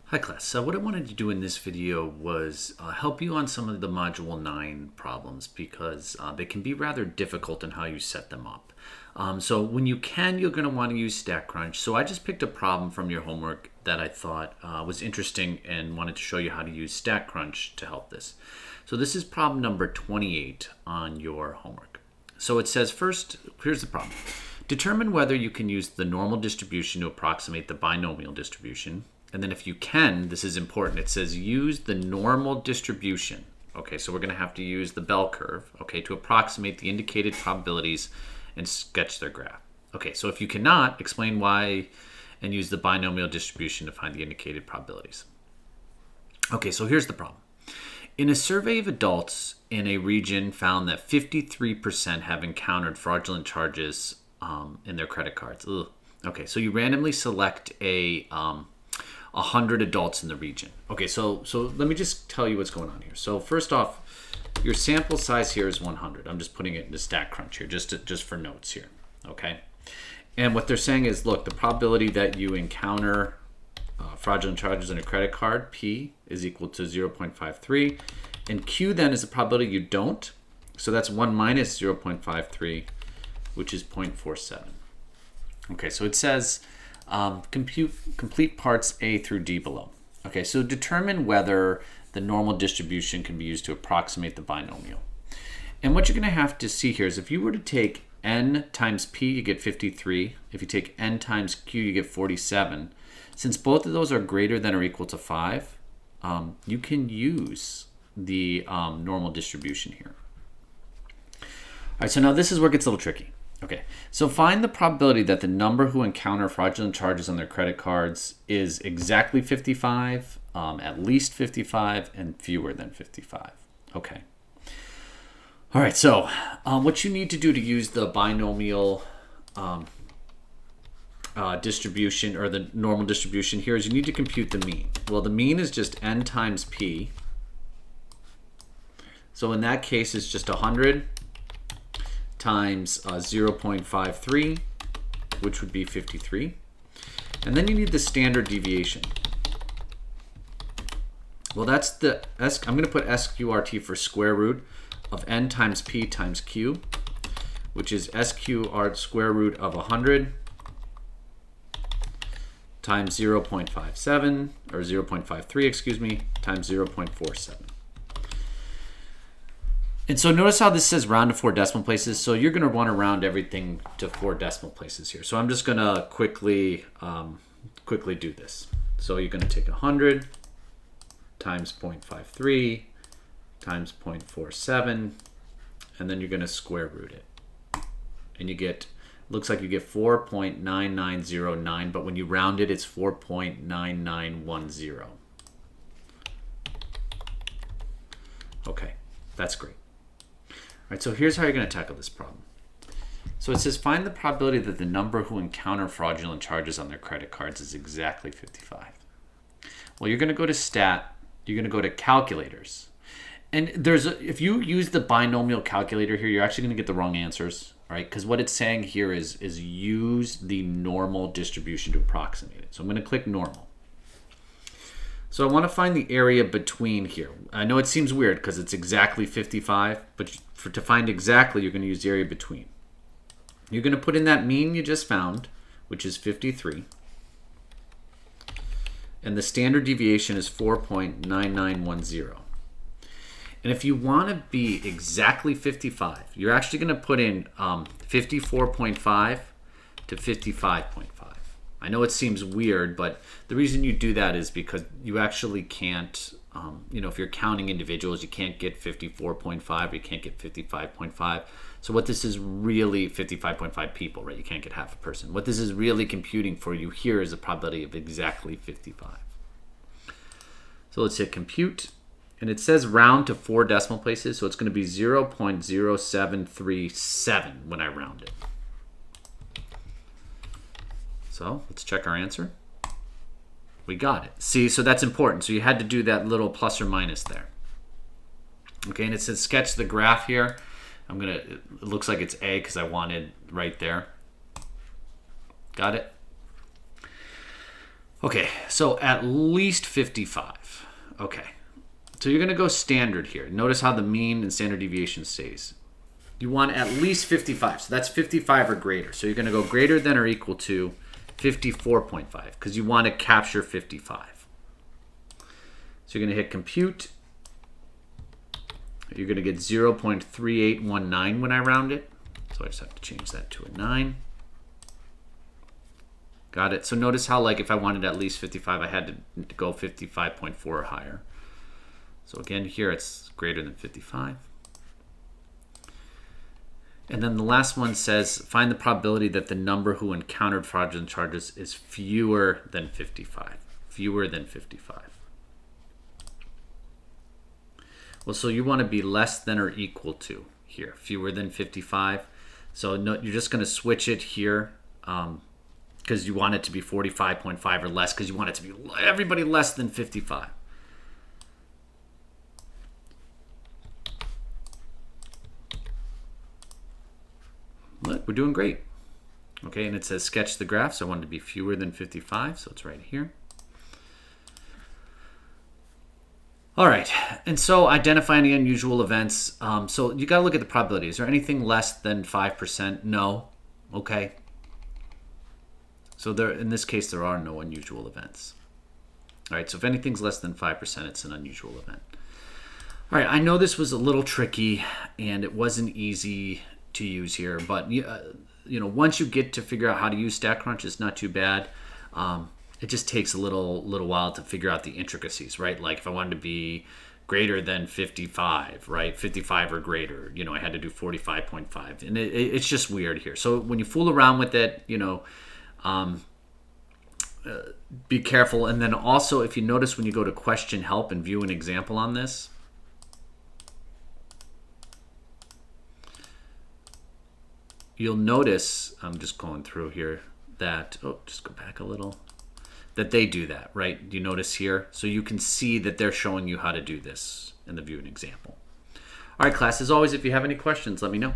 Hi class, so what I wanted to do in this video was help you on some of the Module 9 problems because they can be rather difficult in how you set them up. So when you can, you're going to want to use StatCrunch. So I just picked a problem from your homework that I thought was interesting and wanted to show you how to use StatCrunch to help this. So this is problem number 28 on your homework. So it says first, here's the problem. Determine whether you can use the normal distribution to approximate the binomial distribution. And then if you can, this is important, it says use the normal distribution. Okay, so we're going to have to use the bell curve, okay, to approximate the indicated probabilities and sketch their graph. Okay, so if you cannot, explain why and use the binomial distribution to find the indicated probabilities. Okay, so here's the problem. In a survey of adults in a region found that 53% have encountered fraudulent charges in their credit cards. Ugh. Okay, so you randomly select 100 adults in the region. Okay, so let me just tell you what's going on here. So first off, your sample size here is 100. I'm just putting it into StatCrunch here, just for notes here, okay? And what they're saying is, look, the probability that you encounter fraudulent charges on a credit card, P, is equal to 0.53. And Q then is the probability you don't. So that's 1 minus 0.53, which is 0.47. Okay, so it says, complete parts A through D below. Okay, so determine whether the normal distribution can be used to approximate the binomial. And what you're going to have to see here is if you were to take n times p, you get 53. If you take n times q, you get 47. Since both of those are greater than or equal to 5, you can use the normal distribution here. All right, so now this is where it gets a little tricky. Okay, so find the probability that the number who encounter fraudulent charges on their credit cards is exactly 55, at least 55, and fewer than 55. Okay. All right, so what you need to do to use the binomial distribution or the normal distribution here is you need to compute the mean. Well, the mean is just n times p. So in that case, it's just 100 times 0.53, which would be 53. And then you need the standard deviation. Well, that's the I'm going to put SQRT for square root of n times p times q, which is SQR square root of 100 times 0.57, or 0.53, excuse me, times 0.47. And so notice how this says round to 4 decimal places. So you're going to want to round everything to 4 decimal places here. So I'm just going to quickly do this. So you're going to take 100 times 0.53 times 0.47, and then you're going to square root it. And you get, looks like you get 4.9909, but when you round it, it's 4.9910. Okay, that's great. All right, so here's how you're going to tackle this problem. So it says find the probability that the number who encounter fraudulent charges on their credit cards is exactly 55. Well, you're going to go to stat, you're going to go to calculators. And if you use the binomial calculator here, you're actually going to get the wrong answers, all right? Because what it's saying here is use the normal distribution to approximate it. So I'm going to click normal. So I want to find the area between here. I know it seems weird because it's exactly 55, but to find exactly, you're going to use the area between. You're going to put in that mean you just found, which is 53. And the standard deviation is 4.9910. And if you want to be exactly 55, you're actually going to put in 54.5 to 55.5. I know it seems weird, but the reason you do that is because you actually can't, if you're counting individuals, you can't get 54.5, you can't get 55.5. So what this is really 55.5 people, right? You can't get half a person. What this is really computing for you here is a probability of exactly 55. So let's hit compute. And it says round to 4 decimal places, so it's going to be 0.0737 when I round it. So let's check our answer. We got it. See, so that's important. So you had to do that little plus or minus there. Okay, and it says sketch the graph here. It looks like it's A because I wanted right there. Got it? Okay, so at least 55. Okay, so you're going to go standard here. Notice how the mean and standard deviation stays. You want at least 55, so that's 55 or greater. So you're going to go greater than or equal to 54.5 because you want to capture 55. So you're going to hit compute. You're going to get 0.3819 when I round it. So I just have to change that to a 9. Got it. So notice how, like, if I wanted at least 55, I had to go 55.4 or higher. So again, here it's greater than 55. And then the last one says, find the probability that the number who encountered fraudulent charges is fewer than 55. Fewer than 55. Well, so you want to be less than or equal to here, fewer than 55. So no, you're just going to switch it here because you want it to be 45.5 or less because you want it to be everybody less than 55. Look, we're doing great. Okay, and it says sketch the graph, so I want it to be fewer than 55, so it's right here. All right, and so identify any unusual events. So you got to look at the probability. Is there anything less than 5%? No. Okay. So there, in this case, there are no unusual events. All right, so if anything's less than 5%, it's an unusual event. All right, I know this was a little tricky, and it wasn't easy to use here, but you know, once you get to figure out how to use StatCrunch, it's not too bad. It just takes a little while to figure out the intricacies, right? Like if I wanted to be greater than 55, right? 55 or greater, you know, I had to do 45.5, and it's just weird here. So when you fool around with it, you know, be careful. And then also, if you notice when you go to question help and view an example on this, you'll notice, I'm just going through here, that, oh, just go back a little, that they do that, right? You notice here? So you can see that they're showing you how to do this in the view an example. All right, class, as always, if you have any questions, let me know.